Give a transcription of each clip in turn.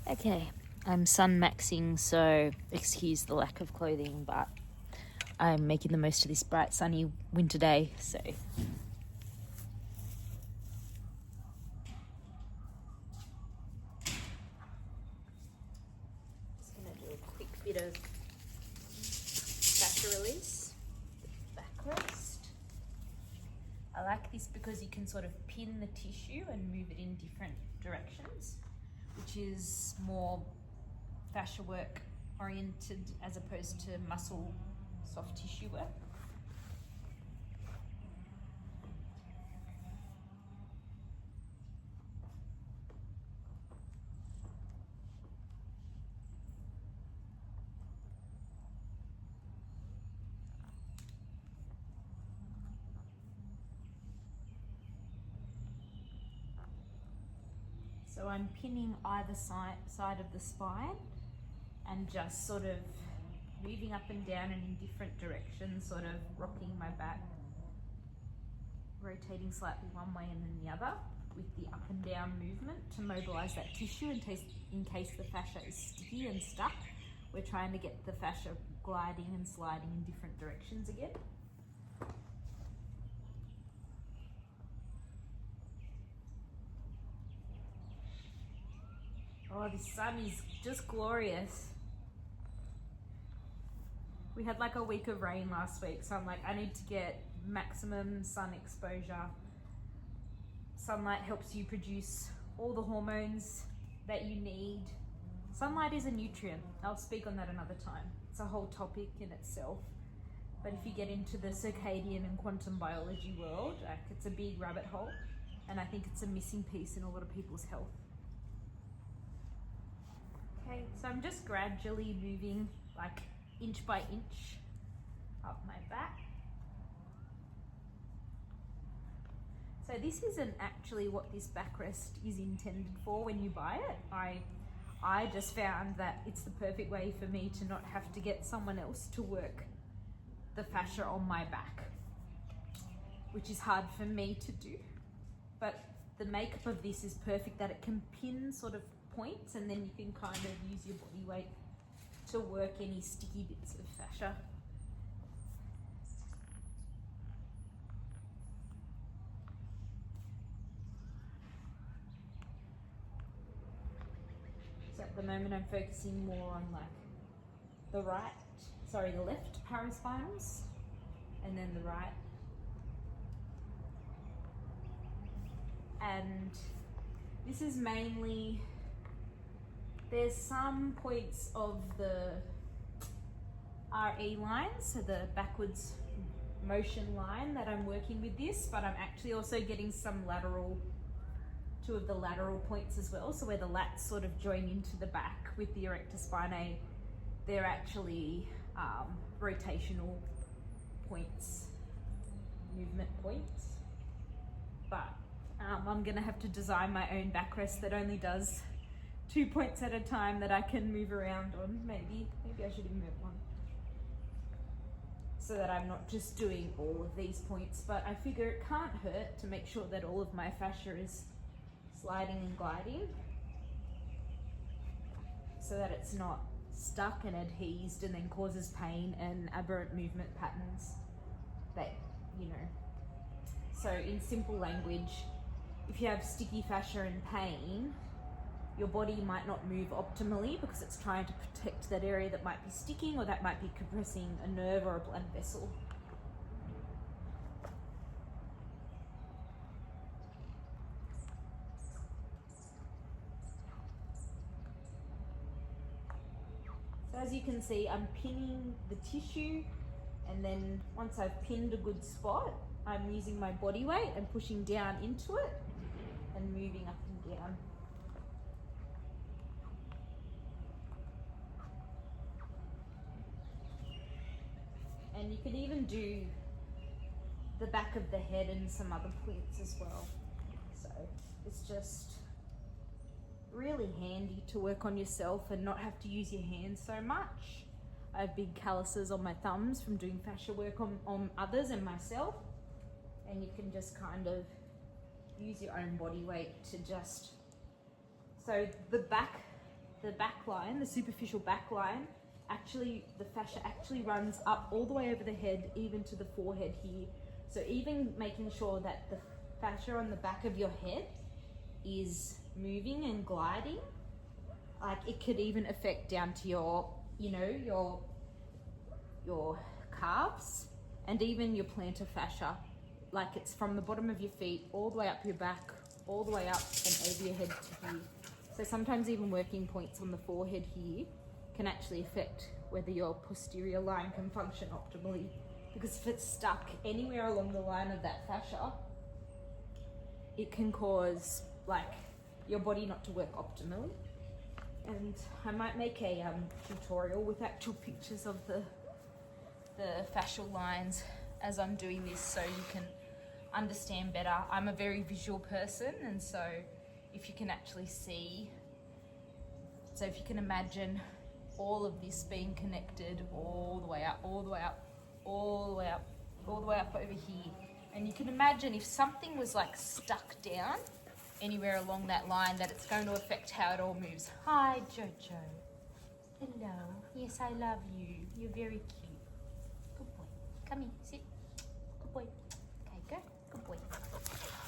Okay, I'm sun maxing, so excuse the lack of clothing, but I'm making the most of this bright sunny winter day, so. Just gonna do a quick bit of fascia release, bakrest. I like this because you can sort of pin the tissue and move it in different directions, which is more fascia work oriented as opposed to muscle soft tissue work. So I'm pinning either side of the spine and just sort of moving up and down and in different directions, sort of rocking my back, rotating slightly one way and then the other with the up and down movement to mobilize that tissue in case the fascia is sticky and stuck. We're trying to get the fascia gliding and sliding in different directions again. Oh, the sun is just glorious. We had like a week of rain last week, so I'm like, I need to get maximum sun exposure. Sunlight helps you produce all the hormones that you need. Sunlight is a nutrient. I'll speak on that another time. It's a whole topic in itself. But if you get into the circadian and quantum biology world, like, it's a big rabbit hole. And I think it's a missing piece in a lot of people's health. Okay, so I'm just gradually moving like inch by inch up my back. So this isn't actually what this backrest is intended for when you buy it. I just found that it's the perfect way for me to not have to get someone else to work the fascia on my back, which is hard for me to do. But the makeup of this is perfect, that it can pin sort of points, and then you can kind of use your body weight to work any sticky bits of fascia. So at the moment I'm focusing more on like the left paraspinals, and then the right. And this is mainly, there's some points of the RE line, so the backwards motion line, that I'm working with this, but I'm actually also getting some two of the lateral points as well. So where the lats sort of join into the back with the erector spinae, they're actually rotational points, movement points. But I'm gonna have to design my own backrest that only does 2 points at a time that I can move around on. Maybe I should invent one, so that I'm not just doing all of these points. But I figure it can't hurt to make sure that all of my fascia is sliding and gliding, so that it's not stuck and adhesed and then causes pain and aberrant movement patterns that, you know. So in simple language, if you have sticky fascia and pain, your body might not move optimally because it's trying to protect that area that might be sticking, or that might be compressing a nerve or a blood vessel. So as you can see, I'm pinning the tissue, and then once I've pinned a good spot, I'm using my body weight and pushing down into it and moving up and down. And you could even do the back of the head and some other points as well. So it's just really handy to work on yourself and not have to use your hands so much. I have big calluses on my thumbs from doing fascia work on others and myself. And you can just kind of use your own body weight to just, so the the back line, the superficial back line, actually, the fascia actually runs up all the way over the head, even to the forehead here. So even making sure that the fascia on the back of your head is moving and gliding, like it could even affect down to your, you know, your calves and even your plantar fascia. Like it's from the bottom of your feet all the way up your back, all the way up and over your head to here. So sometimes even working points on the forehead here can actually affect whether your posterior line can function optimally, because if it's stuck anywhere along the line of that fascia, it can cause like your body not to work optimally. And I might make a tutorial with actual pictures of the fascial lines as I'm doing this, so you can understand better. I'm a very visual person, and so if you can actually see, so if you can imagine all of this being connected all the way up, all the way up, all the way up, all the way up over here. And you can imagine if something was like stuck down anywhere along that line, that it's going to affect how it all moves. Hi, Jojo. Hello. Yes, I love you. You're very cute. Good boy. Come here, sit. Good boy. Okay, go. Good boy.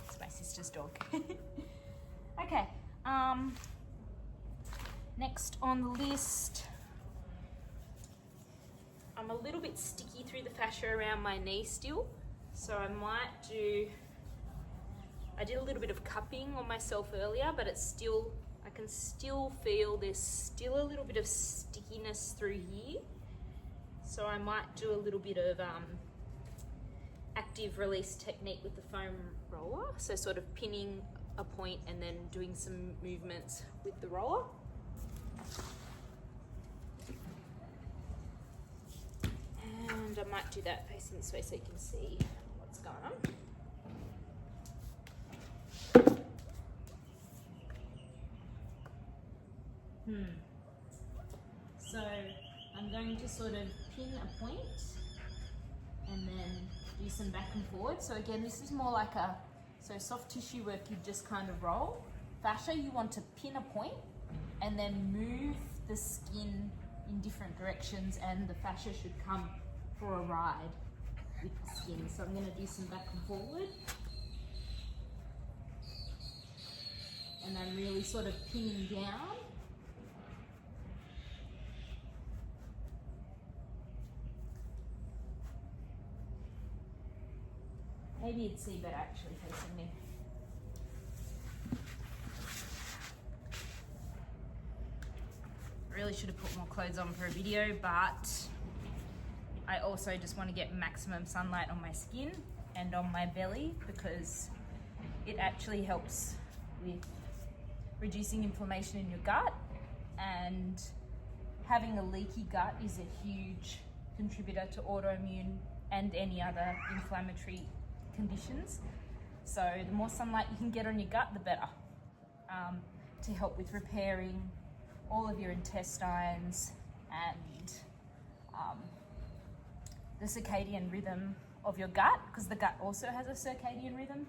It's my sister's dog. Okay. Next on the list, I'm a little bit sticky through the fascia around my knee still, so I did a little bit of cupping on myself earlier, but it's still, I can still feel there's still a little bit of stickiness through here. So I might do a little bit of active release technique with the foam roller. So sort of pinning a point and then doing some movements with the roller. And I might do that facing this way so you can see what's going on. So I'm going to sort of pin a point and then do some back and forward. So again, this is more like so soft tissue work, you just kind of roll. Fascia, you want to pin a point and then move the skin in different directions, and the fascia should come for a ride with the skin. So I'm going to do some back and forward. And I'm really sort of pinning down. Maybe you'd see better actually facing me. Really should have put more clothes on for a video, but I also just want to get maximum sunlight on my skin and on my belly, because it actually helps with reducing inflammation in your gut, and having a leaky gut is a huge contributor to autoimmune and any other inflammatory conditions. So the more sunlight you can get on your gut, the better, to help with repairing all of your intestines and the circadian rhythm of your gut, because the gut also has a circadian rhythm,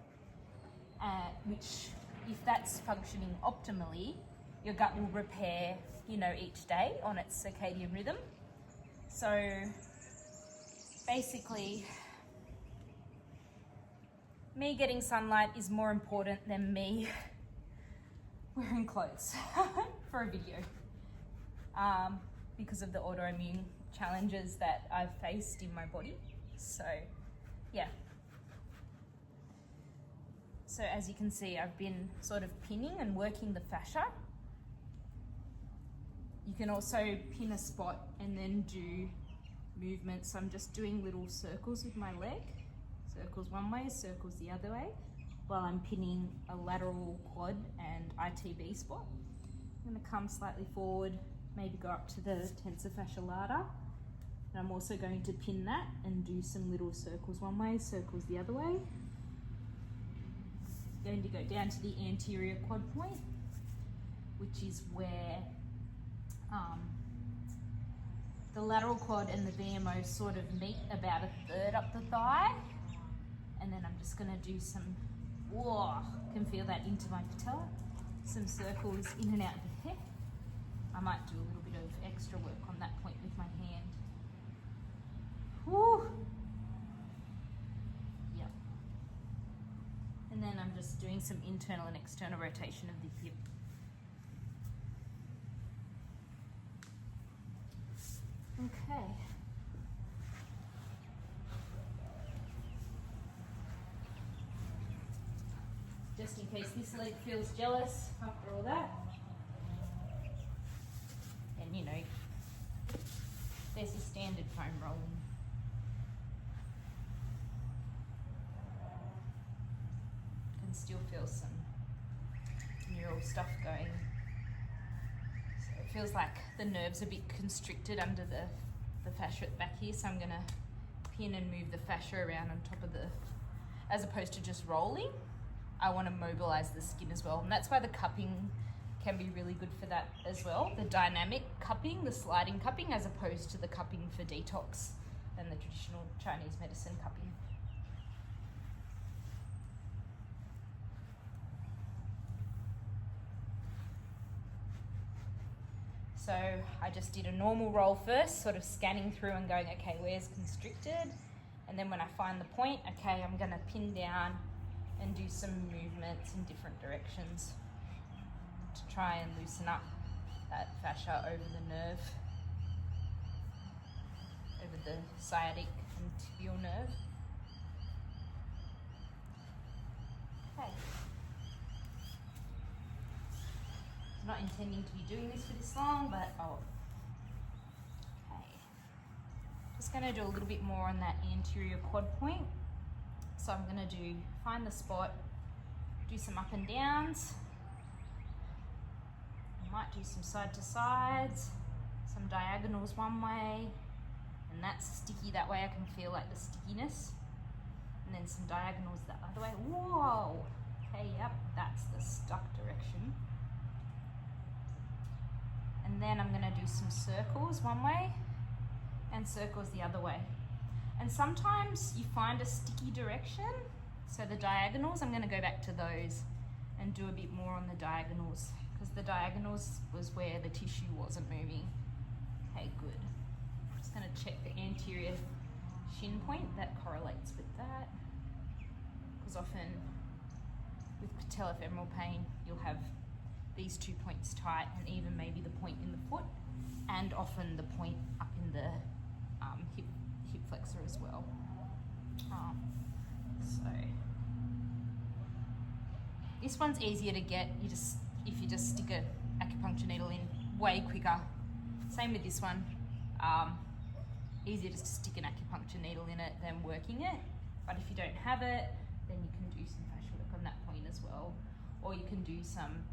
which, if that's functioning optimally, your gut will repair, each day on its circadian rhythm. So basically, me getting sunlight is more important than me wearing clothes for a video, because of the autoimmune challenges that I've faced in my body. So yeah. So as you can see, I've been sort of pinning and working the fascia. You can also pin a spot and then do movements. So I'm just doing little circles with my leg. Circles one way, circles the other way, while I'm pinning a lateral quad and ITB spot. I'm going to come slightly forward, maybe go up to the tensor fascia lata. And I'm also going to pin that and do some little circles one way, circles the other way. Going to go down to the anterior quad point, which is where the lateral quad and the VMO sort of meet about a third up the thigh. And then I'm just going to do some, can feel that into my patella, some circles in and out of the hip. I might do a little bit of extra work on that point with my hand. Woo! Yep. And then I'm just doing some internal and external rotation of the hip. Okay. Just in case this leg feels jealous after all that. And you know, there's your standard foam rolling. Can still feel some neural stuff going. So it feels like the nerves are a bit constricted under the fascia at the back here, so I'm gonna pin and move the fascia around on top of the, as opposed to just rolling. I want to mobilize the skin as well, and that's why the cupping can be really good for that as well. The dynamic cupping, the sliding cupping, as opposed to the cupping for detox and the traditional Chinese medicine cupping. So I just did a normal roll first, sort of scanning through and going, okay, where's constricted? And then when I find the point, okay, I'm gonna pin down and do some movements in different directions to try and loosen up that fascia over the nerve, over the sciatic and tibial nerve. Okay. I'm not intending to be doing this for this long, but okay. Just gonna do a little bit more on that anterior quad point. So I'm gonna find the spot, do some up and downs. I might do some side to sides, some diagonals one way, and that's sticky, that way I can feel like the stickiness. And then some diagonals the other way. Whoa! Okay, yep, that's the stuck direction. And then I'm gonna do some circles one way and circles the other way. And sometimes you find a sticky direction, so the diagonals, I'm going to go back to those and do a bit more on the diagonals, because the diagonals was where the tissue wasn't moving. Okay, good. I'm just going to check the anterior shin point, that correlates with that, because often with patellofemoral pain you'll have these 2 points tight, and even maybe the point in the foot, and often the point up in the hip flexor as well. So this one's easier to get. If you just stick a acupuncture needle in, way quicker. Same with this one. Easier just to stick an acupuncture needle in it than working it. But if you don't have it, then you can do some fascial work on that point as well, or you can do some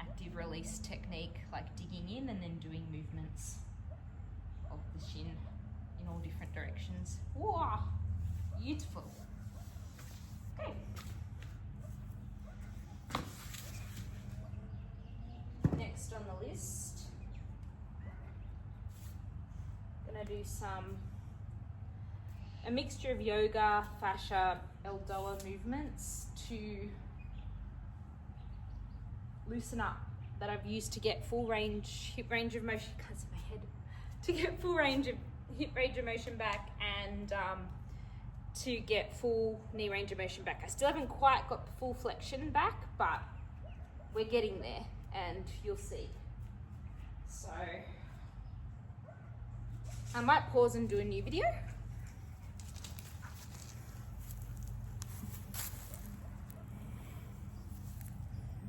active release technique like digging in and then doing movements of the shin in all different directions. Wow, beautiful. Okay. Next on the list, I'm gonna do a mixture of yoga, fascia, Eldoa movements to loosen up, that I've used to get full range, hip range of motion, can't see my head, to get full range of hip range of motion back, and to get full knee range of motion back. I still haven't quite got full flexion back, but we're getting there, and you'll see. So I might pause and do a new video.